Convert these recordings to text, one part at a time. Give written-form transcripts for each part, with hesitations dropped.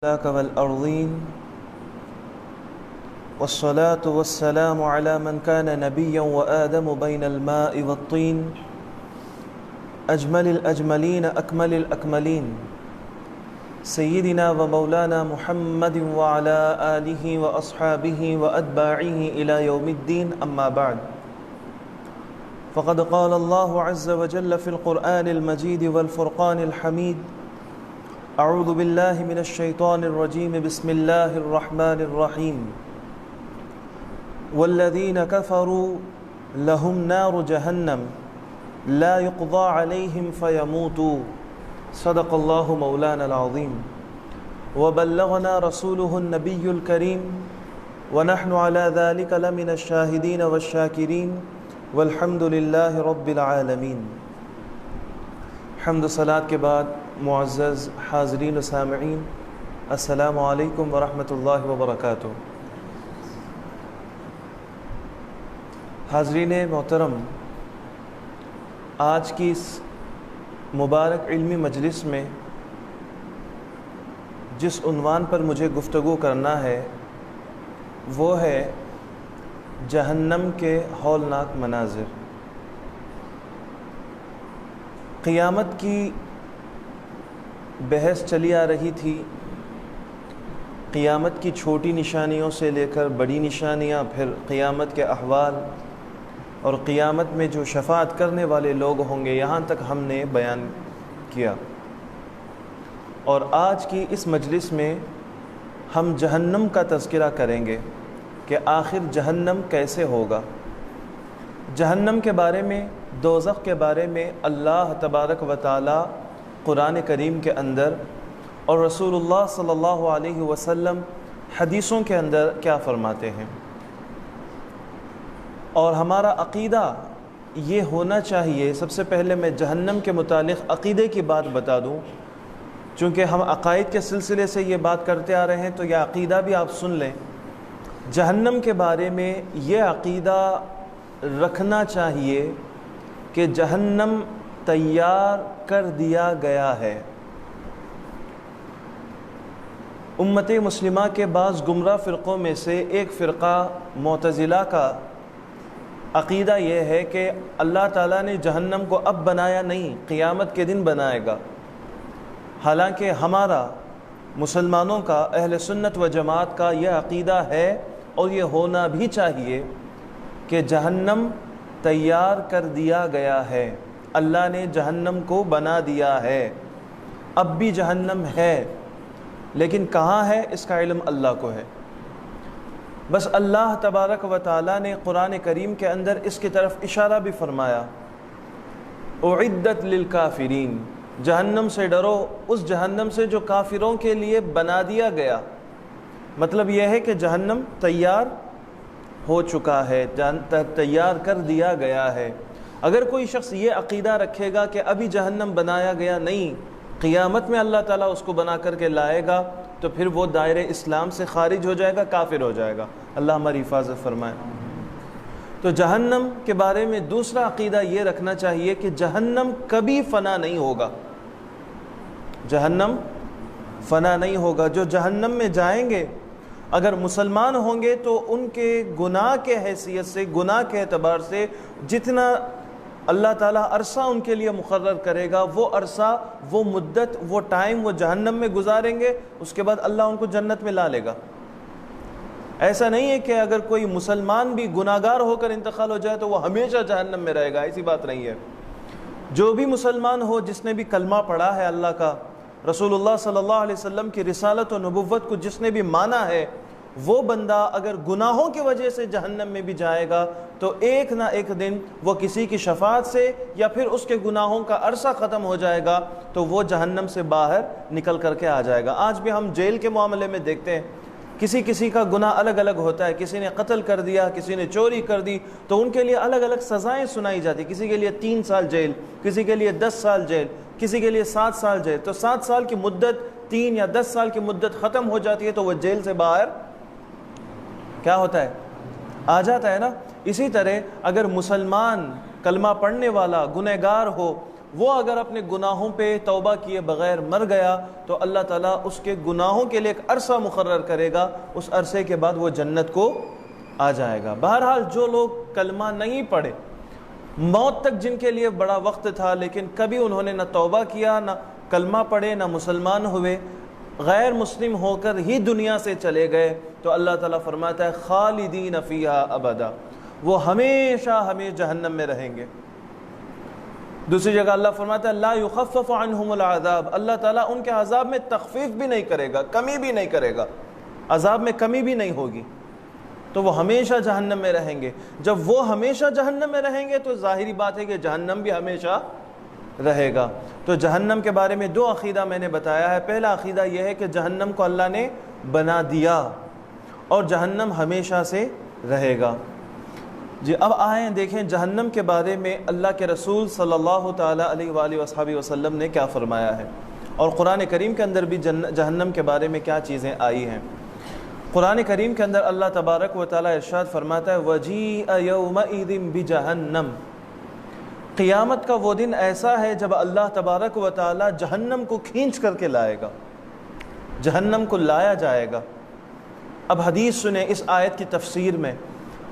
لك والأرضين والصلاة والسلام على من كان نبيا وآدم بين الماء والطين أجمل الأجملين أكمل الأكملين سيدنا ومولانا محمد وعلى آله وأصحابه وأتباعه إلى يوم الدين أما بعد فقد قال الله عز وجل في القرآن المجيد والفرقان الحميد أعوذ بالله من الشيطان الرجيم بسم الله الرحمن الرحيم والذين كفروا لهم نار جهنم لا يقضى عليهم فيموتوا صدق الله مولانا العظيم وبلغنا رسوله النبي الكريم ونحن على ذلك لمن الشاهدين والشاكرين والحمد لله رب العالمين. حمد و صلاۃ کے بعد معزز حاضرین و سامعین، السلام علیکم ورحمۃ اللہ وبرکاتہ. حاضرین محترم، آج کی اس مبارک علمی مجلس میں جس عنوان پر مجھے گفتگو کرنا ہے وہ ہے جہنم کے ہولناک مناظر. قیامت کی بحث چلی آ رہی تھی. قیامت کی چھوٹی نشانیوں سے لے کر بڑی نشانیاں، پھر قیامت کے احوال اور قیامت میں جو شفاعت کرنے والے لوگ ہوں گے، یہاں تک ہم نے بیان کیا. اور آج کی اس مجلس میں ہم جہنم کا تذکرہ کریں گے کہ آخر جہنم کیسے ہوگا. جہنم کے بارے میں، دوزخ کے بارے میں اللہ تبارک و تعالی قرآن کریم کے اندر اور رسول اللہ صلی اللہ علیہ وسلم حدیثوں کے اندر کیا فرماتے ہیں، اور ہمارا عقیدہ یہ ہونا چاہیے. سب سے پہلے میں جہنم کے متعلق عقیدے کی بات بتا دوں، چونکہ ہم عقائد کے سلسلے سے یہ بات کرتے آ رہے ہیں تو یہ عقیدہ بھی آپ سن لیں. جہنم کے بارے میں یہ عقیدہ رکھنا چاہیے کہ جہنم تیار کر دیا گیا ہے. امت مسلمہ کے بعض گمراہ فرقوں میں سے ایک فرقہ معتزلہ کا عقیدہ یہ ہے کہ اللہ تعالیٰ نے جہنم کو اب بنایا نہیں، قیامت کے دن بنائے گا. حالانکہ ہمارا مسلمانوں کا، اہل سنت و جماعت کا یہ عقیدہ ہے اور یہ ہونا بھی چاہیے کہ جہنم تیار کر دیا گیا ہے. اللہ نے جہنم کو بنا دیا ہے. اب بھی جہنم ہے، لیکن کہاں ہے اس کا علم اللہ کو ہے. بس اللہ تبارک و تعالی نے قرآن کریم کے اندر اس کی طرف اشارہ بھی فرمایا، اعدت للکافرین، جہنم سے ڈرو، اس جہنم سے جو کافروں کے لیے بنا دیا گیا. مطلب یہ ہے کہ جہنم تیار ہو چکا ہے، تیار کر دیا گیا ہے. اگر کوئی شخص یہ عقیدہ رکھے گا کہ ابھی جہنم بنایا گیا نہیں، قیامت میں اللہ تعالیٰ اس کو بنا کر کے لائے گا، تو پھر وہ دائرہ اسلام سے خارج ہو جائے گا، کافر ہو جائے گا. اللہ ہماری حفاظت فرمائے. تو جہنم کے بارے میں دوسرا عقیدہ یہ رکھنا چاہیے کہ جہنم کبھی فنا نہیں ہوگا. جہنم فنا نہیں ہوگا. جو جہنم میں جائیں گے اگر مسلمان ہوں گے تو ان کے گناہ کے حیثیت سے، گناہ کے اعتبار سے جتنا اللہ تعالیٰ عرصہ ان کے لیے مقرر کرے گا، وہ عرصہ، وہ مدت، وہ ٹائم وہ جہنم میں گزاریں گے. اس کے بعد اللہ ان کو جنت میں لا لے گا. ایسا نہیں ہے کہ اگر کوئی مسلمان بھی گناہگار ہو کر انتقال ہو جائے تو وہ ہمیشہ جہنم میں رہے گا. ایسی بات نہیں ہے. جو بھی مسلمان ہو، جس نے بھی کلمہ پڑھا ہے اللہ کا، رسول اللہ صلی اللہ علیہ وسلم کی رسالت و نبوت کو جس نے بھی مانا ہے، وہ بندہ اگر گناہوں کی وجہ سے جہنم میں بھی جائے گا تو ایک نہ ایک دن وہ کسی کی شفاعت سے یا پھر اس کے گناہوں کا عرصہ ختم ہو جائے گا تو وہ جہنم سے باہر نکل کر کے آ جائے گا. آج بھی ہم جیل کے معاملے میں دیکھتے ہیں، کسی کا گناہ الگ الگ ہوتا ہے. کسی نے قتل کر دیا، کسی نے چوری کر دی، تو ان کے لیے الگ الگ سزائیں سنائی جاتی. کسی کے لیے 3 سال جیل، کسی کے لیے 10 سال جیل، کسی کے لیے 7 سال جیل. تو 7 سال کی مدت 3 یا 10 سال کی مدت ختم ہو جاتی ہے تو وہ جیل سے باہر کیا ہوتا ہے؟ آ جاتا ہے نا. اسی طرح اگر مسلمان کلمہ پڑھنے والا گنہگار ہو، وہ اگر اپنے گناہوں پہ توبہ کیے بغیر مر گیا تو اللہ تعالیٰ اس کے گناہوں کے لیے ایک عرصہ مقرر کرے گا، اس عرصے کے بعد وہ جنت کو آ جائے گا۔ بہرحال جو لوگ کلمہ نہیں پڑھے، موت تک جن کے لیے بڑا وقت تھا لیکن کبھی انہوں نے نہ توبہ کیا، نہ کلمہ پڑھے، نہ مسلمان ہوئے، غیر مسلم ہو کر ہی دنیا سے چلے گئے، تو اللہ تعالیٰ فرماتا ہے خالدین فیہا ابدا، وہ ہمیشہ جہنم میں رہیں گے۔ دوسری جگہ اللہ فرماتا ہے لا یخفف عنہم العذاب، اللہ تعالیٰ ان کے عذاب میں تخفیف بھی نہیں کرے گا، کمی بھی نہیں کرے گا، عذاب میں کمی بھی نہیں ہوگی، تو وہ ہمیشہ جہنم میں رہیں گے۔ جب وہ ہمیشہ جہنم میں رہیں گے تو ظاہری بات ہے کہ جہنم بھی ہمیشہ رہے گا۔ تو جہنم کے بارے میں دو عقیدہ میں نے بتایا ہے۔ پہلا عقیدہ یہ ہے کہ جہنم کو اللہ نے بنا دیا اور جہنم ہمیشہ سے رہے گا۔ جی اب آئیں دیکھیں جہنم کے بارے میں اللہ کے رسول صلی اللہ تعالیٰ علیہ وآلہ وصحبہ وسلم نے کیا فرمایا ہے، اور قرآن کریم کے اندر بھی جہنم کے بارے میں کیا چیزیں آئی ہیں۔ قرآن کریم کے اندر اللہ تبارک و تعالیٰ ارشاد فرماتا ہے وَجِیءَ یَوْمَئِذٍ بِجَہَنَّمَ، قیامت کا وہ دن ایسا ہے جب اللہ تبارک و تعالیٰ جہنم کو کھینچ کر کے لائے گا، جہنم کو لایا جائے گا۔ اب حدیث سنیں اس آیت کی تفسیر میں۔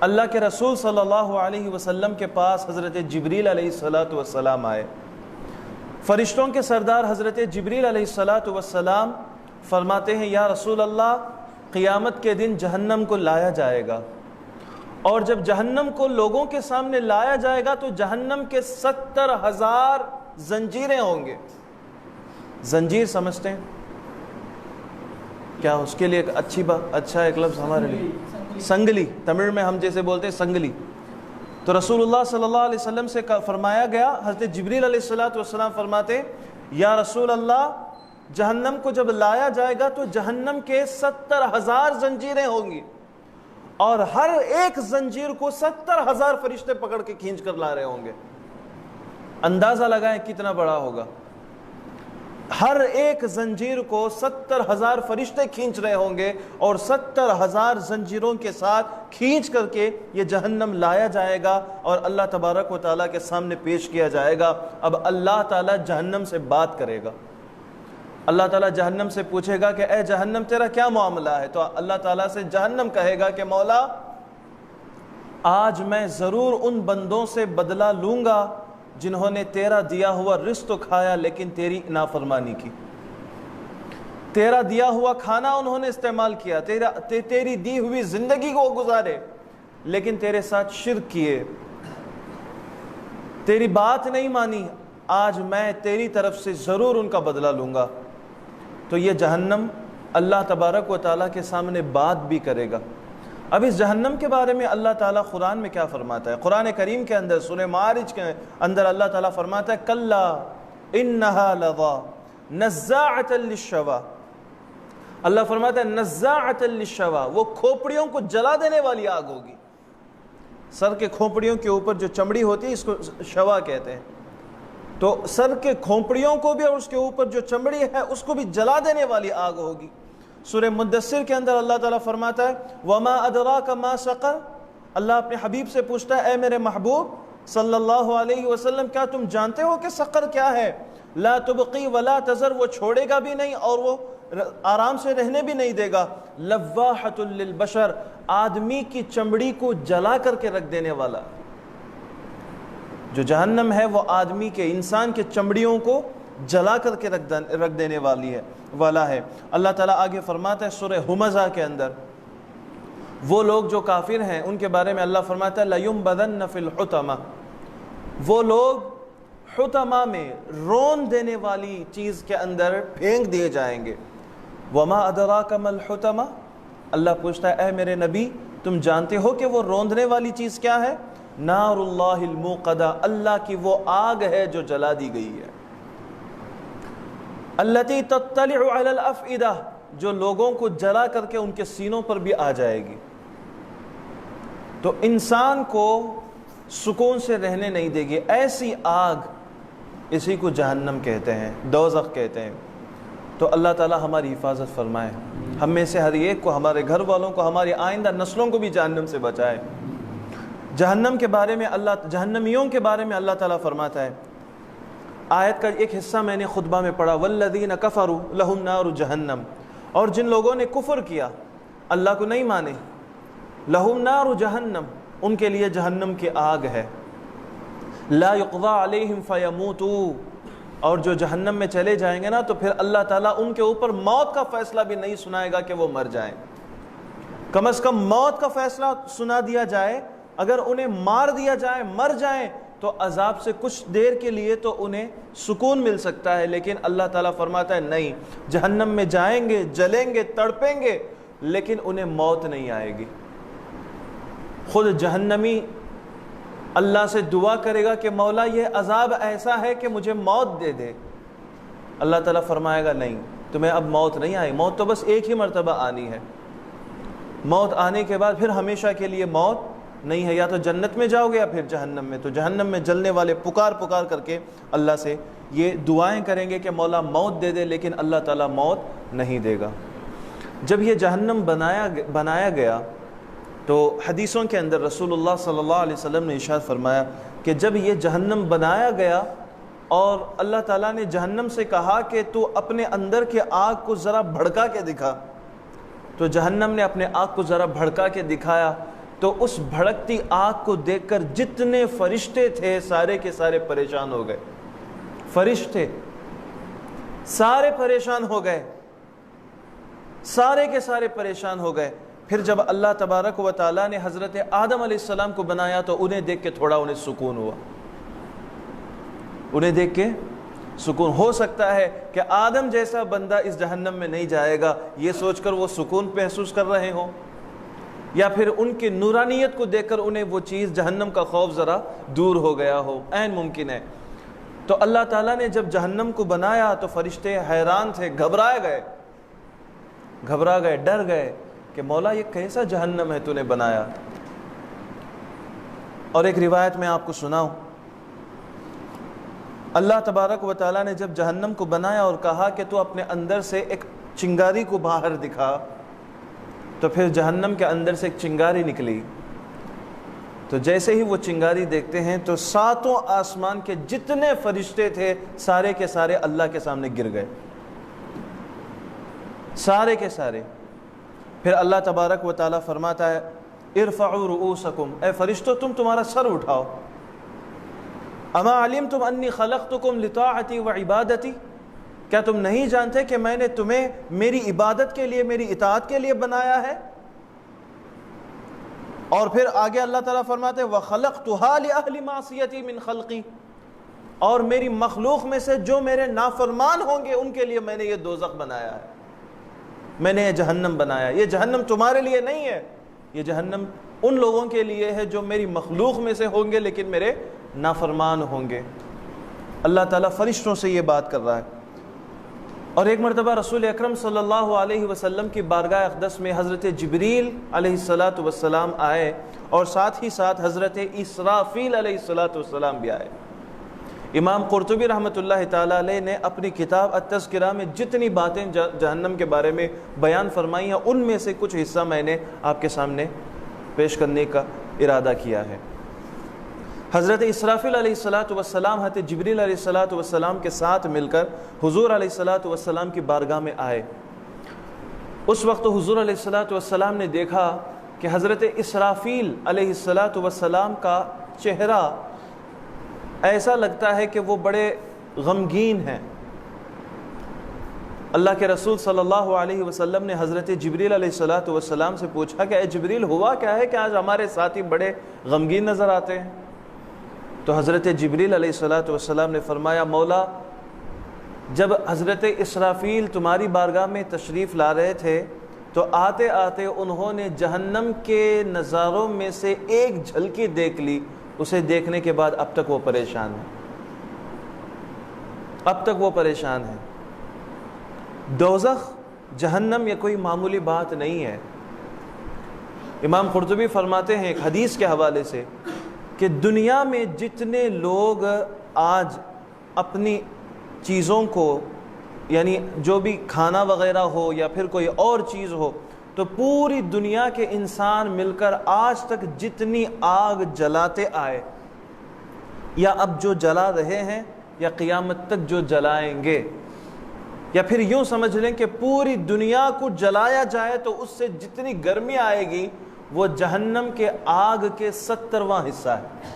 اللہ کے رسول صلی اللہ علیہ وسلم کے پاس حضرت جبریل علیہ السلام آئے۔ فرشتوں کے سردار حضرت جبریل علیہ السلام فرماتے ہیں یا رسول اللہ، قیامت کے دن جہنم کو لایا جائے گا، اور جب جہنم کو لوگوں کے سامنے لایا جائے گا تو جہنم کے 70,000 زنجیریں ہوں گے۔ زنجیر سمجھتے ہیں کیا؟ اس کے لیے ایک اچھا ایک لفظ ہمارے لیے سنگلی، تمل میں ہم جیسے بولتے ہیں سنگلی۔ تو رسول اللہ صلی اللہ علیہ وسلم سے فرمایا گیا، حضرت جبریل علیہ السلام فرماتے یا رسول اللہ، جہنم کو جب لایا جائے گا تو جہنم کے 70,000 زنجیریں ہوں گی، اور ہر ایک زنجیر کو 70,000 فرشتے پکڑ کے کھینچ کر لا رہے ہوں گے۔ اندازہ لگائیں کتنا بڑا ہوگا۔ ہر ایک زنجیر کو 70,000 فرشتے کھینچ رہے ہوں گے، اور 70,000 زنجیروں کے ساتھ کھینچ کر کے یہ جہنم لایا جائے گا اور اللہ تبارک و تعالیٰ کے سامنے پیش کیا جائے گا۔ اب اللہ تعالیٰ جہنم سے بات کرے گا، اللہ تعالیٰ جہنم سے پوچھے گا کہ اے جہنم تیرا کیا معاملہ ہے؟ تو اللہ تعالیٰ سے جہنم کہے گا کہ مولا، آج میں ضرور ان بندوں سے بدلہ لوں گا جنہوں نے تیرا دیا ہوا رزق تو کھایا لیکن تیری نافرمانی کی، تیرا دیا ہوا کھانا انہوں نے استعمال کیا، تیری دی ہوئی زندگی کو گزارے لیکن تیرے ساتھ شرک کیے، تیری بات نہیں مانی، آج میں تیری طرف سے ضرور ان کا بدلہ لوں گا۔ تو یہ جہنم اللہ تبارک و تعالیٰ کے سامنے بات بھی کرے گا۔ اب اس جہنم کے بارے میں اللہ تعالیٰ قرآن میں کیا فرماتا ہے؟ قرآن کریم کے اندر سورہ معارج کے اندر اللہ تعالیٰ فرماتا ہے کلا انہا لظا نزاعۃ للشوا، اللہ فرماتا ہے نزاعۃ للشوا، وہ کھوپڑیوں کو جلا دینے والی آگ ہوگی۔ سر کے کھوپڑیوں کے اوپر جو چمڑی ہوتی ہے اس کو شوا کہتے ہیں، تو سر کے کھوپڑیوں کو بھی اور اس کے اوپر جو چمڑی ہے اس کو بھی جلا دینے والی آگ ہوگی۔ سورہ مدثر کے اندر اللہ تعالیٰ فرماتا ہے وَمَا أَدْرَاكَ مَا سَقَرَ، اللہ اپنے حبیب سے پوچھتا ہے اے میرے محبوب صلی اللہ علیہ وسلم، کیا تم جانتے ہو کہ سقر کیا ہے؟ لا تبقی ولا تذر، وہ چھوڑے گا بھی نہیں اور وہ آرام سے رہنے بھی نہیں دے گا۔ لواحۃ للبشر، آدمی کی چمڑی کو جلا کر کے رکھ دینے والا۔ جو جہنم ہے وہ آدمی کے، انسان کے چمڑیوں کو جلا کر کے رکھ دینے والا ہے۔ اللہ تعالیٰ آگے فرماتا ہے سورہ ہمزہ کے اندر، وہ لوگ جو کافر ہیں ان کے بارے میں اللہ فرماتا ہے لَيُنبَذَنَّ فِي الْحُطَمَةِ، وہ لوگ حطمہ میں رون دینے والی چیز کے اندر پھینک دیے جائیں گے۔ وَمَا أَدْرَاكَ مَا الْحُطَمَةِ، اللہ پوچھتا ہے اے میرے نبی تم جانتے ہو کہ وہ روندنے والی چیز کیا ہے؟ نار اللہ الموقدہ، اللہ کی وہ آگ ہے جو جلا دی گئی ہے۔ التی تطلع علی الافئدہ، جو لوگوں کو جلا کر کے ان کے سینوں پر بھی آ جائے گی، تو انسان کو سکون سے رہنے نہیں دے گی۔ ایسی آگ، اسی کو جہنم کہتے ہیں، دوزخ کہتے ہیں۔ تو اللہ تعالی ہماری حفاظت فرمائے، ہم میں سے ہر ایک کو، ہمارے گھر والوں کو، ہماری آئندہ نسلوں کو بھی جہنم سے بچائے۔ جہنم کے بارے میں جہنمیوں کے بارے میں اللہ تعالیٰ فرماتا ہے آیت کا ایک حصہ میں نے خطبہ میں پڑھا، والذین کفروا لہم نار جہنم، اور جن لوگوں نے کفر کیا، اللہ کو نہیں مانے، لہم نار جہنم، ان کے لیے جہنم کی آگ ہے، لا یقضی علیہم فیموتوا، اور جو جہنم میں چلے جائیں گے نا تو پھر اللہ تعالیٰ ان کے اوپر موت کا فیصلہ بھی نہیں سنائے گا کہ وہ مر جائیں، کم از کم موت کا فیصلہ سنا دیا جائے، اگر انہیں مار دیا جائے مر جائیں تو عذاب سے کچھ دیر کے لیے تو انہیں سکون مل سکتا ہے، لیکن اللہ تعالیٰ فرماتا ہے نہیں، جہنم میں جائیں گے، جلیں گے، تڑپیں گے، لیکن انہیں موت نہیں آئے گی۔ خود جہنمی اللہ سے دعا کرے گا کہ مولا یہ عذاب ایسا ہے کہ مجھے موت دے دے، اللہ تعالیٰ فرمائے گا نہیں، تمہیں اب موت نہیں آئی، موت تو بس ایک ہی مرتبہ آنی ہے، موت آنے کے بعد پھر ہمیشہ کے لیے موت نہیں ہے، یا تو جنت میں جاؤ گے یا پھر جہنم میں۔ تو جہنم میں جلنے والے پکار پکار کر کے اللہ سے یہ دعائیں کریں گے کہ مولا موت دے دے، لیکن اللہ تعالیٰ موت نہیں دے گا۔ جب یہ جہنم بنایا گیا تو حدیثوں کے اندر رسول اللہ صلی اللہ علیہ وسلم نے ارشاد فرمایا کہ جب یہ جہنم بنایا گیا اور اللہ تعالیٰ نے جہنم سے کہا کہ تو اپنے اندر کے آگ کو ذرا بھڑکا کے دکھا، تو جہنم نے اپنے آگ کو ذرا بھڑکا کے دکھایا، تو اس بھڑکتی آگ کو دیکھ کر جتنے فرشتے تھے سارے کے سارے پریشان ہو گئے، فرشتے سارے پریشان ہو گئے، سارے کے سارے پریشان ہو گئے۔ پھر جب اللہ تبارک و تعالیٰ نے حضرت آدم علیہ السلام کو بنایا تو انہیں دیکھ کے تھوڑا انہیں سکون ہوا، انہیں دیکھ کے سکون، ہو سکتا ہے کہ آدم جیسا بندہ اس جہنم میں نہیں جائے گا یہ سوچ کر وہ سکون محسوس کر رہے ہوں، یا پھر ان کی نورانیت کو دیکھ کر انہیں وہ چیز جہنم کا خوف ذرا دور ہو گیا ہو، عین ممکن ہے۔ تو اللہ تعالیٰ نے جب جہنم کو بنایا تو فرشتے حیران تھے، گھبرا گئے، ڈر گئے کہ مولا یہ کیسا جہنم ہے تو نے بنایا۔ اور ایک روایت میں آپ کو سناؤں، اللہ تبارک و تعالیٰ نے جب جہنم کو بنایا اور کہا کہ تو اپنے اندر سے ایک چنگاری کو باہر دکھا، تو پھر جہنم کے اندر سے ایک چنگاری نکلی، تو جیسے ہی وہ چنگاری دیکھتے ہیں تو ساتوں آسمان کے جتنے فرشتے تھے سارے کے سارے اللہ کے سامنے گر گئے، سارے کے سارے۔ پھر اللہ تبارک و تعالیٰ فرماتا ہے ارفعوا رؤوسکم، اے فرشتو تم تمہارا سر اٹھاؤ، اما علمتم انی خلقتکم لطاعتی و عبادتی، کیا تم نہیں جانتے کہ میں نے تمہیں میری عبادت کے لیے، میری اطاعت کے لیے بنایا ہے؟ اور پھر آگے اللہ تعالیٰ فرماتے ہیں وَخَلَقْتُهَا لِأَهْلِ مَعْصِيَتِي مِنْ خَلْقِي، اور میری مخلوق میں سے جو میرے نافرمان ہوں گے ان کے لیے میں نے یہ دوزخ بنایا ہے، میں نے یہ جہنم بنایا۔ یہ جہنم تمہارے لیے نہیں ہے، یہ جہنم ان لوگوں کے لیے ہے جو میری مخلوق میں سے ہوں گے لیکن میرے نافرمان ہوں گے۔ اللہ تعالیٰ فرشتوں سے یہ بات کر رہا ہے۔ اور ایک مرتبہ رسول اکرم صلی اللہ علیہ وسلم کی بارگاہ اقدس میں حضرت جبریل علیہ السلام آئے، اور ساتھ ہی ساتھ حضرت اسرافیل علیہ السلام بھی آئے۔ امام قرطبی رحمۃ اللہ تعالیٰ علیہ نے اپنی کتاب التذکرہ میں جتنی باتیں جہنم کے بارے میں بیان فرمائی ہیں ان میں سے کچھ حصہ میں نے آپ کے سامنے پیش کرنے کا ارادہ کیا ہے۔ حضرت اسرافیل علیہ السلام حضرت جبریل علیہ السلام کے ساتھ مل کر حضور علیہ السلام کی بارگاہ میں آئے۔ اس وقت حضور علیہ السلام نے دیکھا کہ حضرت اسرافیل علیہ السلام کا چہرہ ایسا لگتا ہے کہ وہ بڑے غمگین ہیں۔ اللہ کے رسول صلی اللہ علیہ وسلم نے حضرت جبریل علیہ السلام سے پوچھا کہ اے جبریل ہوا کیا ہے کہ آج ہمارے ساتھی بڑے غمگین نظر آتے ہیں؟ تو حضرت جبریل علیہ السلام نے فرمایا مولا جب حضرت اسرافیل تمہاری بارگاہ میں تشریف لا رہے تھے تو آتے آتے انہوں نے جہنم کے نظاروں میں سے ایک جھلکی دیکھ لی، اسے دیکھنے کے بعد اب تک وہ پریشان ہے، اب تک وہ پریشان ہے۔ دوزخ جہنم یہ کوئی معمولی بات نہیں ہے۔ امام قرطبی فرماتے ہیں ایک حدیث کے حوالے سے کہ دنیا میں جتنے لوگ آج اپنی چیزوں کو، یعنی جو بھی کھانا وغیرہ ہو یا پھر کوئی اور چیز ہو، تو پوری دنیا کے انسان مل کر آج تک جتنی آگ جلاتے آئے یا اب جو جلا رہے ہیں یا قیامت تک جو جلائیں گے، یا پھر یوں سمجھ لیں کہ پوری دنیا کو جلایا جائے تو اس سے جتنی گرمی آئے گی وہ جہنم کے آگ کے 70واں حصہ ہے۔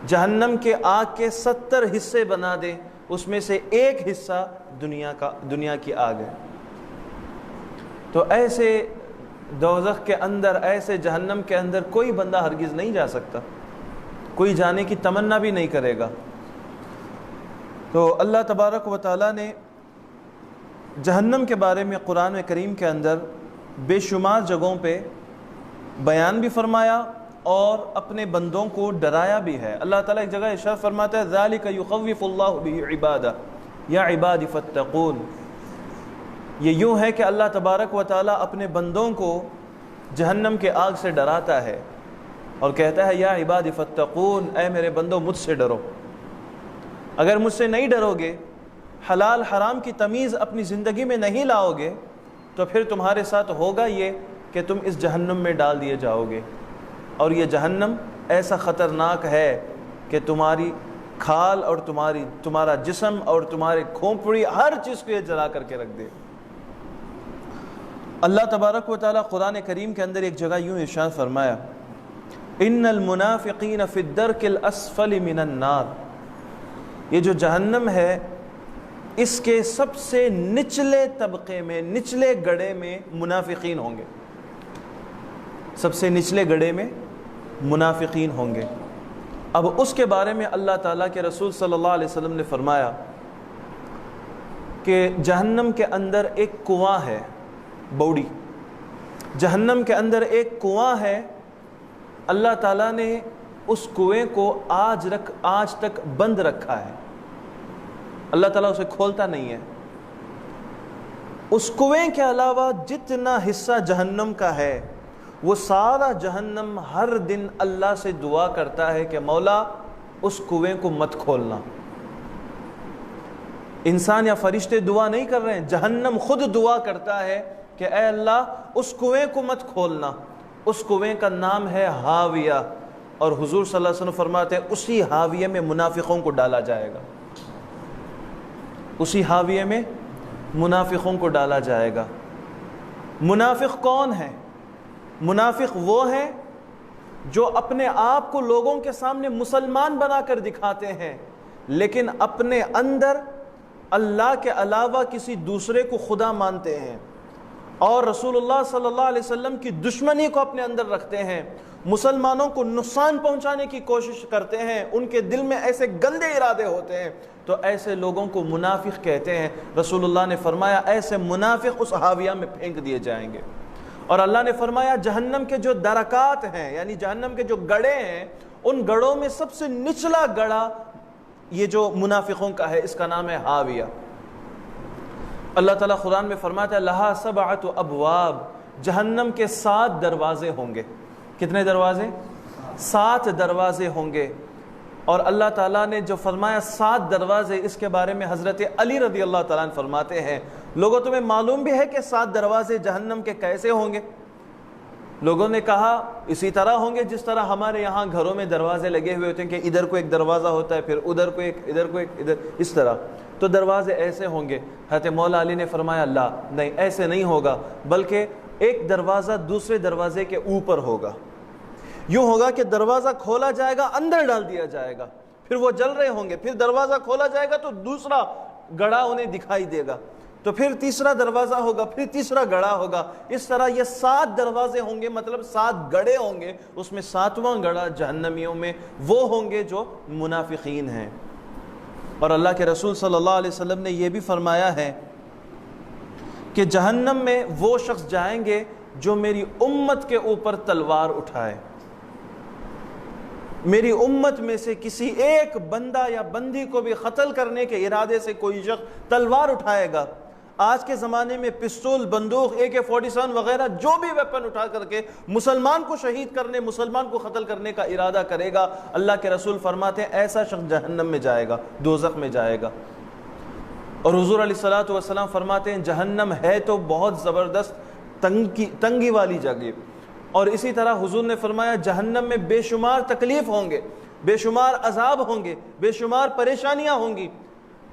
جہنم کے آگ کے 70 حصے بنا دیں، اس میں سے ایک حصہ دنیا کی آگ ہے۔ تو ایسے دوزخ کے اندر، ایسے جہنم کے اندر کوئی بندہ ہرگز نہیں جا سکتا، کوئی جانے کی تمنا بھی نہیں کرے گا۔ تو اللہ تبارک و تعالیٰ نے جہنم کے بارے میں قرآن کریم کے اندر بے شمار جگہوں پہ بیان بھی فرمایا اور اپنے بندوں کو ڈرایا بھی ہے۔ اللہ تعالیٰ ایک جگہ ارشاد فرماتا ہے ذَلِكَ يُخَوِّفُ اللَّهُ بِهِ عِبَادَهُ يَا عِبَادِ فَاتَّقُونِ۔ یہ یوں ہے کہ اللہ تبارک و تعالیٰ اپنے بندوں کو جہنم کے آگ سے ڈراتا ہے اور کہتا ہے یا عباد فاتقون، اے میرے بندوں مجھ سے ڈرو۔ اگر مجھ سے نہیں ڈرو گے، حلال حرام کی تمیز اپنی زندگی میں نہیں لاؤ گے، تو پھر تمہارے ساتھ ہوگا یہ کہ تم اس جہنم میں ڈال دیے جاؤ گے، اور یہ جہنم ایسا خطرناک ہے کہ تمہاری کھال اور تمہارا جسم اور تمہارے کھوپڑی ہر چیز کو یہ جلا کر کے رکھ دے۔ اللہ تبارک و تعالیٰ قرآن کریم کے اندر ایک جگہ یوں ارشاد فرمایا ان المنافقین فی الدرک الاسفل من النار، یہ جو جہنم ہے اس کے سب سے نچلے طبقے میں، نچلے گڑھے میں منافقین ہوں گے، سب سے نچلے گڑھے میں منافقین ہوں گے۔ اب اس کے بارے میں اللہ تعالیٰ کے رسول صلی اللہ علیہ وسلم نے فرمایا کہ جہنم کے اندر ایک کنواں ہے، بوڑی، جہنم کے اندر ایک کنواں ہے، اللہ تعالیٰ نے اس کنویں کو آج تک بند رکھا ہے، اللہ تعالیٰ اسے کھولتا نہیں ہے۔ اس کنویں کے علاوہ جتنا حصہ جہنم کا ہے وہ سارا جہنم ہر دن اللہ سے دعا کرتا ہے کہ مولا اس کنویں کو مت کھولنا۔ انسان یا فرشتے دعا نہیں کر رہے ہیں، جہنم خود دعا کرتا ہے کہ اے اللہ اس کنویں کو مت کھولنا۔ اس کنویں کا نام ہے ہاویہ، اور حضور صلی اللہ علیہ وسلم فرماتے ہیں اسی ہاویہ میں منافقوں کو ڈالا جائے گا، اسی ہاویہ میں منافقوں کو ڈالا جائے گا۔ منافق کون ہے؟ منافق وہ ہیں جو اپنے آپ کو لوگوں کے سامنے مسلمان بنا کر دکھاتے ہیں، لیکن اپنے اندر اللہ کے علاوہ کسی دوسرے کو خدا مانتے ہیں، اور رسول اللہ صلی اللہ علیہ وسلم کی دشمنی کو اپنے اندر رکھتے ہیں، مسلمانوں کو نقصان پہنچانے کی کوشش کرتے ہیں، ان کے دل میں ایسے گندے ارادے ہوتے ہیں، تو ایسے لوگوں کو منافق کہتے ہیں۔ رسول اللہ نے فرمایا ایسے منافق اس ہاویہ میں پھینک دیے جائیں گے۔ اور اللہ نے فرمایا جہنم کے جو درکات ہیں، یعنی جہنم کے جو گڑھے ہیں، ان گڑھوں میں سب سے نچلا گڑھا یہ جو منافقوں کا ہے، اس کا نام ہے ہاویہ۔ اللہ تعالیٰ قرآن میں فرماتا ہے لہا سبعۃ ابواب، جہنم کے 7 دروازے ہوں گے۔ کتنے دروازے؟ 7 دروازے ہوں گے۔ اور اللہ تعالیٰ نے جو فرمایا 7 دروازے، اس کے بارے میں حضرت علی رضی اللہ تعالیٰ عنہ فرماتے ہیں لوگوں تمہیں معلوم بھی ہے کہ 7 دروازے جہنم کے کیسے ہوں گے؟ لوگوں نے کہا اسی طرح ہوں گے جس طرح ہمارے یہاں گھروں میں دروازے لگے ہوئے ہوتے ہیں کہ ادھر کو ایک دروازہ ہوتا ہے، پھر ادھر کو ایک، ادھر کو ایک، ادھر، اس طرح تو دروازے ایسے ہوں گے۔ حضرت مولا علی نے فرمایا لا، نہیں ایسے نہیں ہوگا، بلکہ ایک دروازہ دوسرے دروازے کے اوپر ہوگا۔ یوں ہوگا کہ دروازہ کھولا جائے گا، اندر ڈال دیا جائے گا، پھر وہ جل رہے ہوں گے، پھر دروازہ کھولا جائے گا تو دوسرا گڑھا انہیں دکھائی دے گا، تو پھر تیسرا دروازہ ہوگا، پھر تیسرا گڑھا ہوگا، اس طرح یہ 7 دروازے ہوں گے، مطلب 7 گڑھے ہوں گے، اس میں 7واں گڑھا جہنمیوں میں وہ ہوں گے جو منافقین ہیں۔ اور اللہ کے رسول صلی اللہ علیہ وسلم نے یہ بھی فرمایا ہے کہ جہنم میں وہ شخص جائیں گے جو میری امت کے اوپر تلوار اٹھائے۔ میری امت میں سے کسی ایک بندہ یا بندی کو بھی قتل کرنے کے ارادے سے کوئی شخص تلوار اٹھائے گا، آج کے زمانے میں پستول، بندوق، AK-47 وغیرہ جو بھی ویپن اٹھا کر کے مسلمان کو شہید کرنے، مسلمان کو قتل کرنے کا ارادہ کرے گا، اللہ کے رسول فرماتے ہیں ایسا شخص جہنم میں جائے گا، دوزخ میں جائے گا۔ اور حضور علیہ الصلوۃ والسلام فرماتے ہیں جہنم ہے تو بہت زبردست تنگی والی جگہ، اور اسی طرح حضور نے فرمایا جہنم میں بے شمار تکلیف ہوں گے۔ بے شمار عذاب ہوں گے، بے شمار پریشانیاں ہوں گی،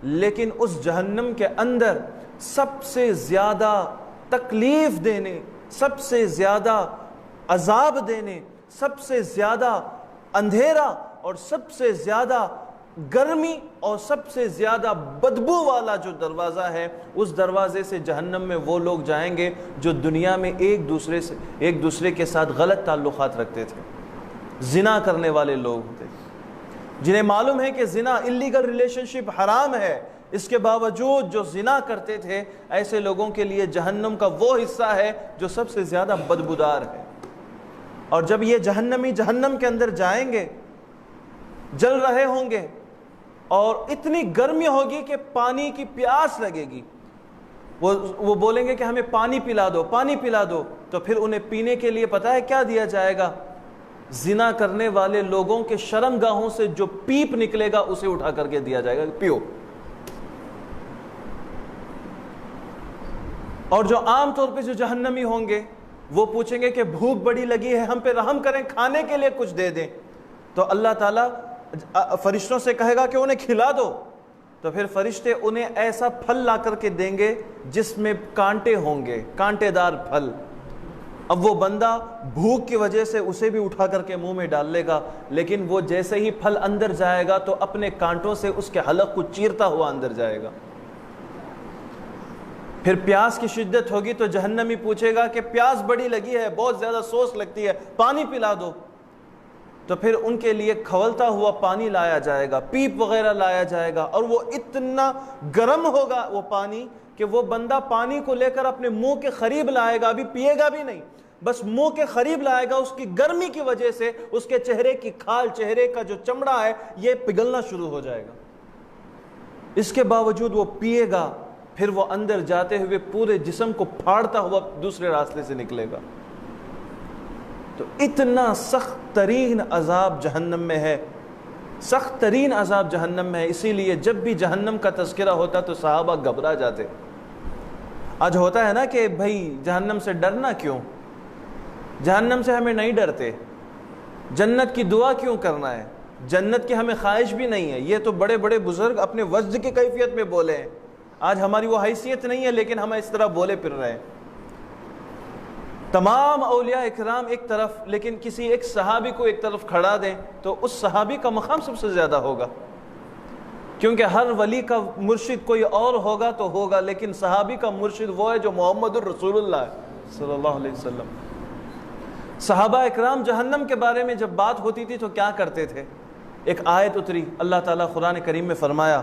لیکن اس جہنم کے اندر سب سے زیادہ تکلیف دینے، سب سے زیادہ عذاب دینے، سب سے زیادہ اندھیرا اور سب سے زیادہ گرمی اور سب سے زیادہ بدبو والا جو دروازہ ہے، اس دروازے سے جہنم میں وہ لوگ جائیں گے جو دنیا میں ایک دوسرے کے ساتھ غلط تعلقات رکھتے تھے، زنا کرنے والے لوگ ہوتے تھے، جنہیں معلوم ہے کہ زنا اللیگل ریلیشن شپ حرام ہے، اس کے باوجود جو زنا کرتے تھے، ایسے لوگوں کے لیے جہنم کا وہ حصہ ہے جو سب سے زیادہ بدبودار ہے۔ اور جب یہ جہنمی جہنم کے اندر جائیں گے، جل رہے ہوں گے اور اتنی گرمی ہوگی کہ پانی کی پیاس لگے گی، وہ بولیں گے کہ ہمیں پانی پلا دو، پانی پلا دو، تو پھر انہیں پینے کے لیے پتہ ہے کیا دیا جائے گا؟ زنا کرنے والے لوگوں کے شرمگاہوں سے جو پیپ نکلے گا اسے اٹھا کر کے دیا جائے گا، پیو۔ اور جو عام طور پہ جو جہنمی ہوں گے وہ پوچھیں گے کہ بھوک بڑی لگی ہے، ہم پہ رحم کریں، کھانے کے لیے کچھ دے دیں، تو اللہ تعالیٰ فرشتوں سے کہے گا کہ انہیں کھلا دو، تو پھر فرشتے انہیں ایسا پھل لا کر کے دیں گے جس میں کانٹے ہوں گے، کانٹے دار پھل۔ اب وہ بندہ بھوک کی وجہ سے اسے بھی اٹھا کر کے منہ میں ڈال لے گا، لیکن وہ جیسے ہی پھل اندر جائے گا تو اپنے کانٹوں سے اس کے حلق کو چیرتا ہوا اندر جائے گا۔ پھر پیاس کی شدت ہوگی تو جہنمی پوچھے گا کہ پیاس بڑی لگی ہے، بہت زیادہ سوس لگتی ہے، پانی پلا دو، تو پھر ان کے لیے کھولتا ہوا پانی لایا جائے گا، پیپ وغیرہ لایا جائے گا، اور وہ اتنا گرم ہوگا وہ پانی کہ وہ بندہ پانی کو لے کر اپنے منہ کے قریب لائے گا، ابھی پیے گا بھی نہیں، بس منہ کے قریب لائے گا، اس کی گرمی کی وجہ سے اس کے چہرے کی کھال، چہرے کا جو چمڑا ہے یہ پگھلنا شروع ہو جائے گا۔ اس کے باوجود وہ پیے گا، پھر وہ اندر جاتے ہوئے پورے جسم کو پھاڑتا ہوا دوسرے راستے سے نکلے گا۔ تو اتنا سخت ترین عذاب جہنم میں ہے، سخت ترین عذاب جہنم میں ہے۔ اسی لیے جب بھی جہنم کا تذکرہ ہوتا تو صحابہ گھبرا جاتے۔ آج ہوتا ہے نا کہ بھائی جہنم سے ڈرنا کیوں؟ جہنم سے ہمیں نہیں ڈرتے، جنت کی دعا کیوں کرنا ہے؟ جنت کی ہمیں خواہش بھی نہیں ہے۔ یہ تو بڑے بڑے بزرگ اپنے وجد کی کیفیت میں بولے ہیں، آج ہماری وہ حیثیت نہیں ہے لیکن ہم اس طرح بولے پھر رہے ہیں۔ تمام اولیاء اکرام ایک طرف، لیکن کسی ایک صحابی کو ایک طرف کھڑا دیں تو اس صحابی کا مقام سب سے زیادہ ہوگا، کیونکہ ہر ولی کا مرشد کوئی اور ہوگا تو ہوگا، لیکن صحابی کا مرشد وہ ہے جو محمد الرسول اللہ صلی اللہ علیہ وسلم۔ صحابہ اکرام جہنم کے بارے میں جب بات ہوتی تھی تو کیا کرتے تھے؟ ایک آیت اتری، اللہ تعالیٰ قرآن کریم میں فرمایا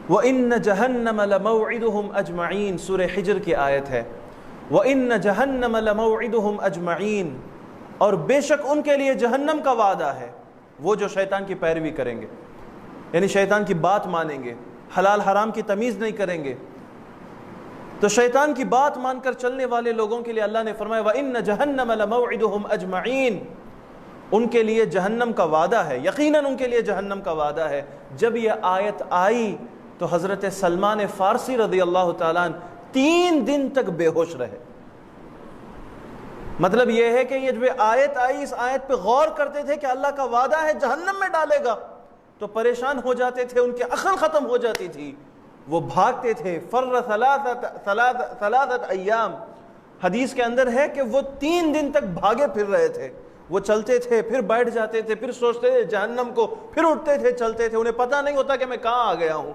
وَإِنَّ جَهَنَّمَ لَمَوْعِدُهُمْ أَجْمَعِينَ، سورہ حجر کی آیت ہے، وَإِنَّ جَهَنَّمَ لَمَوْعِدُهُمْ أَجْمَعِينَ، اور بے شک ان کے لیے جہنم کا وعدہ ہے، وہ جو شیطان کی پیروی کریں گے، یعنی شیطان کی بات مانیں گے، حلال حرام کی تمیز نہیں کریں گے، تو شیطان کی بات مان کر چلنے والے لوگوں کے لیے اللہ نے فرمایا وَإِنَّ جَهَنَّمَ لَمَوْعِدُهُمْ أَجْمَعِينَ، ان کے لیے جہنم کا وعدہ ہے، یقیناً ان کے لیے جہنم کا وعدہ ہے۔ جب یہ آیت آئی تو حضرت سلمان فارسی رضی اللہ تعالیٰ عنہ 3 دن تک بے ہوش رہے۔ مطلب یہ ہے کہ یہ جو آیت آئی، اس آیت پہ غور کرتے تھے کہ اللہ کا وعدہ ہے جہنم میں ڈالے گا، تو پریشان ہو جاتے تھے، ان کی عقل ختم ہو جاتی تھی، وہ بھاگتے تھے۔ فر ثلاثت ایام، حدیث کے اندر ہے کہ وہ 3 دن تک بھاگے پھر رہے تھے، وہ چلتے تھے، پھر بیٹھ جاتے تھے، پھر سوچتے تھے جہنم کو، پھر اٹھتے تھے، چلتے تھے، انہیں پتہ نہیں ہوتا کہ میں کہاں آ گیا ہوں۔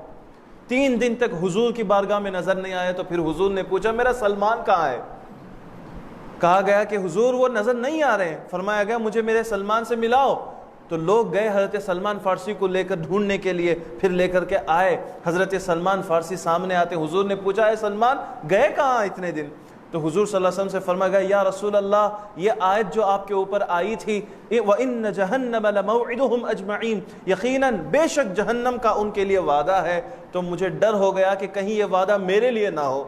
3 دن تک حضور کی بارگاہ میں نظر نہیں آیا، تو پھر حضور نے پوچھا میرا سلمان کہاں ہے؟ کہا گیا کہ حضور وہ نظر نہیں آ رہے ہیں، فرمایا گیا مجھے میرے سلمان سے ملاؤ، تو لوگ گئے حضرت سلمان فارسی کو لے کر ڈھونڈنے کے لیے، پھر لے کر کے آئے، حضرت سلمان فارسی سامنے آتے، حضور نے پوچھا اے سلمان گئے کہاں اتنے دن؟ تو حضور صلی اللہ علیہ وسلم سے فرمایا گیا یا رسول اللہ، یہ آیت جو آپ کے اوپر آئی تھی وَإِنَّ جَهَنَّمَ لَمَوْعِدُهُمْ أَجْمَعِينَ، یقیناً بے شک جہنم کا ان کے لیے وعدہ ہے، تو مجھے ڈر ہو گیا کہ کہیں یہ وعدہ میرے لیے نہ ہو۔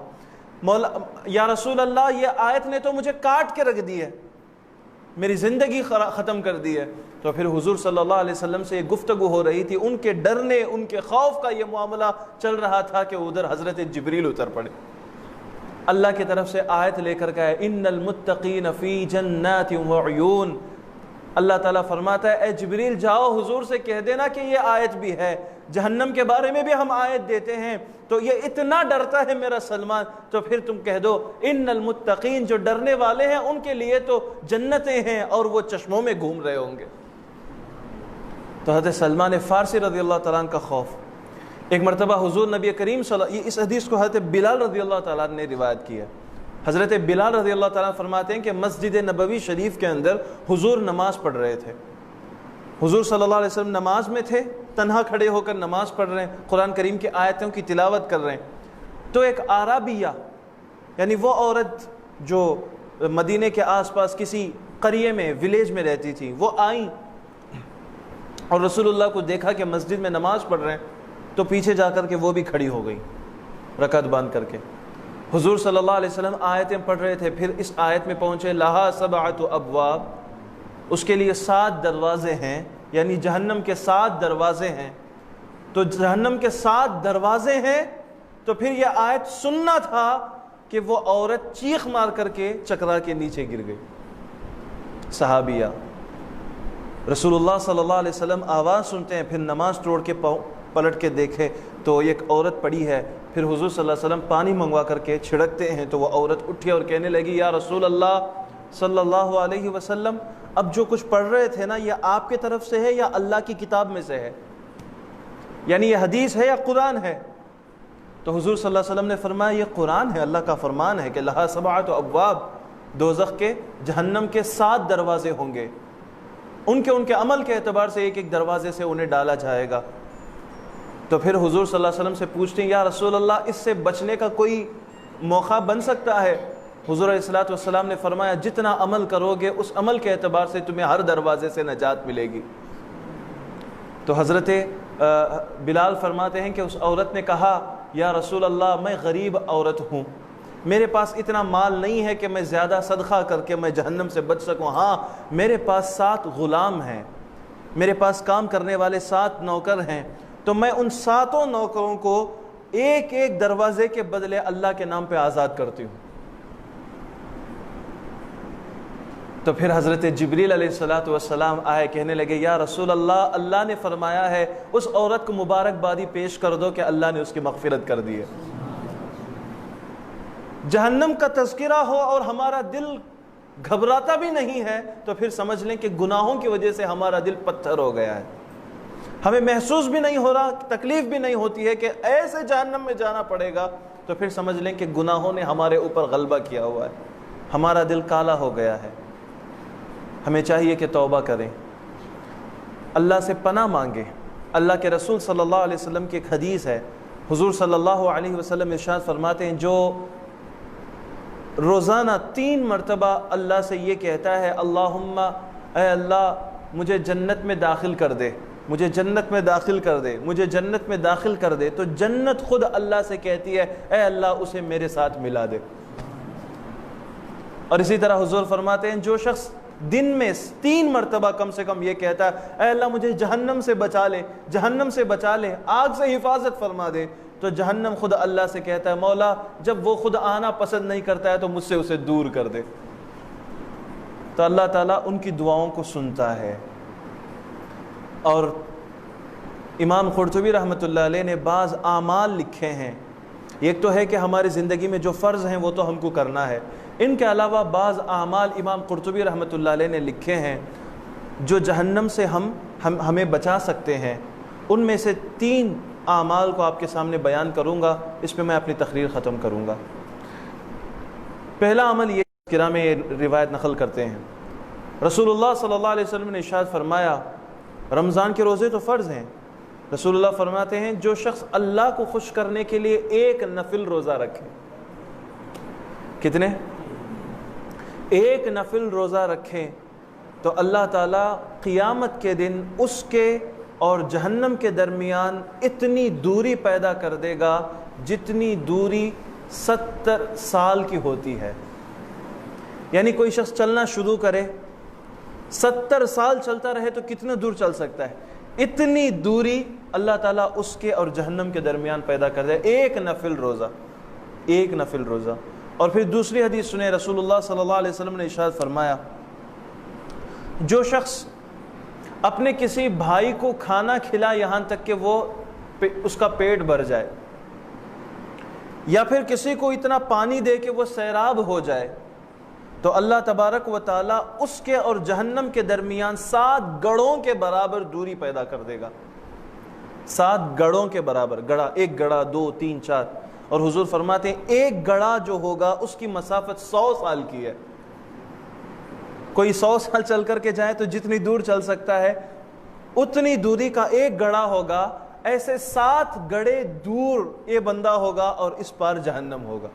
یا رسول اللہ یہ آیت نے تو مجھے کاٹ کے رکھ دی ہے، میری زندگی ختم کر دی ہے۔ تو پھر حضور صلی اللہ علیہ وسلم سے یہ گفتگو ہو رہی تھی، ان کے ڈرنے، ان کے خوف کا یہ معاملہ چل رہا تھا کہ ادھر حضرت جبریل اتر پڑے، اللہ کی طرف سے آیت لے کر گئے ان المتقین فی جنات وعیون، اللہ تعالیٰ فرماتا ہے اے جبریل جاؤ حضور سے کہہ دینا کہ یہ آیت بھی ہے، جہنم کے بارے میں بھی ہم آیت دیتے ہیں، تو یہ اتنا ڈرتا ہے میرا سلمان، تو پھر تم کہہ دو ان المتقین، جو ڈرنے والے ہیں ان کے لیے تو جنتیں ہیں اور وہ چشموں میں گھوم رہے ہوں گے۔ تو حضرت سلمان فارسی رضی اللہ تعالیٰ عنہ کا خوف۔ ایک مرتبہ حضور نبی کریم صلی اللہ علیہ وسلم، اس حدیث کو حضرت بلال رضی اللہ تعالیٰ عنہ نے روایت کیا۔ حضرت بلال رضی اللہ تعالیٰ عنہ فرماتے ہیں کہ مسجد نبوی شریف کے اندر حضور نماز پڑھ رہے تھے۔ حضور صلی اللہ علیہ وسلم نماز میں تھے، تنہا کھڑے ہو کر نماز پڑھ رہے ہیں، قرآن کریم کی آیتوں کی تلاوت کر رہے ہیں۔ تو ایک اعرابیہ، یعنی وہ عورت جو مدینے کے آس پاس کسی قریے میں، ولیج میں رہتی تھی، وہ آئیں اور رسول اللہ کو دیکھا کہ مسجد میں نماز پڑھ رہے ہیں، تو پیچھے جا کر کے وہ بھی کھڑی ہو گئی رکعت باندھ کر کے۔ حضور صلی اللہ علیہ وسلم آیتیں پڑھ رہے تھے، پھر اس آیت میں پہنچے لہا سبعۃ ابواب، اس کے لیے 7 دروازے ہیں، یعنی جہنم کے 7 دروازے ہیں۔ تو جہنم کے 7 دروازے ہیں، تو پھر یہ آیت سننا تھا کہ وہ عورت چیخ مار کر کے چکرا کے نیچے گر گئی۔ صحابیہ رسول اللہ صلی اللہ علیہ وسلم آواز سنتے ہیں، پھر نماز توڑ کے پلٹ کے دیکھے تو ایک عورت پڑی ہے۔ پھر حضور صلی اللہ علیہ وسلم پانی منگوا کر کے چھڑکتے ہیں، تو وہ عورت اٹھی اور کہنے لگی یا رسول اللہ صلی اللہ علیہ وسلم، اب جو کچھ پڑھ رہے تھے نا، یہ آپ کی طرف سے ہے یا اللہ کی کتاب میں سے ہے؟ یعنی یہ حدیث ہے یا قرآن ہے؟ تو حضور صلی اللہ علیہ وسلم نے فرمایا یہ قرآن ہے، اللہ کا فرمان ہے کہ لہا سبعۃ ابواب، دوزخ کے، جہنم کے 7 دروازے ہوں گے، ان کے عمل کے اعتبار سے ایک ایک دروازے سے انہیں ڈالا جائے گا۔ تو پھر حضور صلی اللہ علیہ وسلم سے پوچھتے ہیں یا رسول اللہ اس سے بچنے کا کوئی موقع بن سکتا ہے؟ حضور علیہ الصلوۃ والسلام نے فرمایا جتنا عمل کرو گے اس عمل کے اعتبار سے تمہیں ہر دروازے سے نجات ملے گی۔ تو حضرت بلال فرماتے ہیں کہ اس عورت نے کہا یا رسول اللہ میں غریب عورت ہوں، میرے پاس اتنا مال نہیں ہے کہ میں زیادہ صدقہ کر کے میں جہنم سے بچ سکوں، ہاں میرے پاس 7 غلام ہیں، میرے پاس کام کرنے والے 7 نوکر ہیں، تو میں ان 7 نوکروں کو ایک ایک دروازے کے بدلے اللہ کے نام پہ آزاد کرتی ہوں۔ تو پھر حضرت جبریل علیہ السلام آئے، کہنے لگے یا رسول اللہ، اللہ نے فرمایا ہے اس عورت کو مبارکبادی پیش کر دو کہ اللہ نے اس کی مغفرت کر دی ہے۔ جہنم کا تذکرہ ہو اور ہمارا دل گھبراتا بھی نہیں ہے تو پھر سمجھ لیں کہ گناہوں کی وجہ سے ہمارا دل پتھر ہو گیا ہے، ہمیں محسوس بھی نہیں ہو رہا، تکلیف بھی نہیں ہوتی ہے کہ ایسے جہنم میں جانا پڑے گا، تو پھر سمجھ لیں کہ گناہوں نے ہمارے اوپر غلبہ کیا ہوا ہے، ہمارا دل کالا ہو گیا ہے۔ ہمیں چاہیے کہ توبہ کریں، اللہ سے پناہ مانگیں۔ اللہ کے رسول صلی اللہ علیہ وسلم کی ایک حدیث ہے، حضور صلی اللہ علیہ وسلم ارشاد فرماتے ہیں جو روزانہ 3 مرتبہ اللہ سے یہ کہتا ہے اللہم، اے اللہ مجھے جنت میں داخل کر دے، مجھے جنت میں داخل کر دے، مجھے جنت میں داخل کر دے، تو جنت خود اللہ سے کہتی ہے اے اللہ اسے میرے ساتھ ملا دے۔ اور اسی طرح حضور فرماتے ہیں جو شخص دن میں 3 مرتبہ کم سے کم یہ کہتا ہے اے اللہ مجھے جہنم سے بچا لے، جہنم سے بچا لے، آگ سے حفاظت فرما دے، تو جہنم خود اللہ سے کہتا ہے مولا جب وہ خود آنا پسند نہیں کرتا ہے تو مجھ سے اسے دور کر دے۔ تو اللہ تعالیٰ ان کی دعاؤں کو سنتا ہے۔ اور امام قرطبی رحمۃ اللہ علیہ نے بعض اعمال لکھے ہیں، ایک تو ہے کہ ہماری زندگی میں جو فرض ہیں وہ تو ہم کو کرنا ہے، ان کے علاوہ بعض اعمال امام قرطبی رحمۃ اللہ علیہ نے لکھے ہیں جو جہنم سے ہمیں بچا سکتے ہیں۔ ان میں سے 3 اعمال کو آپ کے سامنے بیان کروں گا، اس پہ میں اپنی تقریر ختم کروں گا۔ پہلا عمل یہ کرام میں روایت نقل کرتے ہیں، رسول اللہ صلی اللہ علیہ وسلم نے ارشاد فرمایا رمضان کے روزے تو فرض ہیں، رسول اللہ فرماتے ہیں جو شخص اللہ کو خوش کرنے کے لیے 1 نفل روزہ رکھے، کتنے؟ 1 نفل روزہ رکھیں تو اللہ تعالیٰ قیامت کے دن اس کے اور جہنم کے درمیان اتنی دوری پیدا کر دے گا جتنی دوری 70 سال کی ہوتی ہے۔ یعنی کوئی شخص چلنا شروع کرے 70 سال چلتا رہے تو کتنا دور چل سکتا ہے، اتنی دوری اللہ تعالیٰ اس کے اور جہنم کے درمیان پیدا کر دے، 1 نفل روزہ، 1 نفل روزہ۔ اور پھر دوسری حدیث سنیں، رسول اللہ صلی اللہ علیہ وسلم نے ارشاد فرمایا جو شخص اپنے کسی بھائی کو کھانا کھلا یہاں تک کہ وہ اس کا پیٹ بھر جائے، یا پھر کسی کو اتنا پانی دے کہ وہ سیراب ہو جائے، تو اللہ تبارک و تعالیٰ اس کے اور جہنم کے درمیان 7 گڑھوں کے برابر دوری پیدا کر دے گا۔ 7 گڑھوں کے برابر، گڑھا، ایک گڑھا، 2، 3، 4، اور حضور فرماتے ہیں ایک گڑھا جو ہوگا اس کی مسافت 100 سال کی ہے۔ کوئی 100 سال چل کر کے جائے تو جتنی دور چل سکتا ہے اتنی دوری کا ایک گڑھا ہوگا، ایسے 7 گڑھے دور یہ بندہ ہوگا اور اس پار جہنم ہوگا،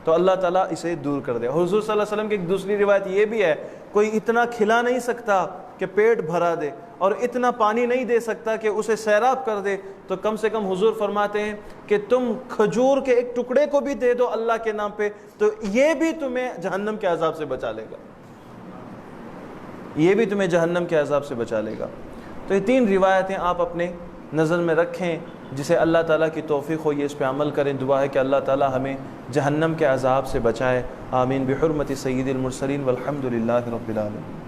تو اللہ تعالیٰ اسے دور کر دے۔ حضور صلی اللہ علیہ وسلم کی ایک دوسری روایت یہ بھی ہے، کوئی اتنا کھلا نہیں سکتا کہ پیٹ بھرا دے، اور اتنا پانی نہیں دے سکتا کہ اسے سیراب کر دے، تو کم سے کم حضور فرماتے ہیں کہ تم کھجور کے ایک ٹکڑے کو بھی دے دو اللہ کے نام پہ تو یہ بھی تمہیں جہنم کے عذاب سے بچا لے گا، یہ بھی تمہیں جہنم کے عذاب سے بچا لے گا۔ تو یہ 3 روایتیں آپ اپنے نظر میں رکھیں، جسے اللہ تعالیٰ کی توفیق ہو یہ اس پہ عمل کریں۔ دعا ہے کہ اللہ تعالیٰ ہمیں جہنم کے عذاب سے بچائے، آمین، بحرمت سید المرسلین والحمد للہ رب العالمین۔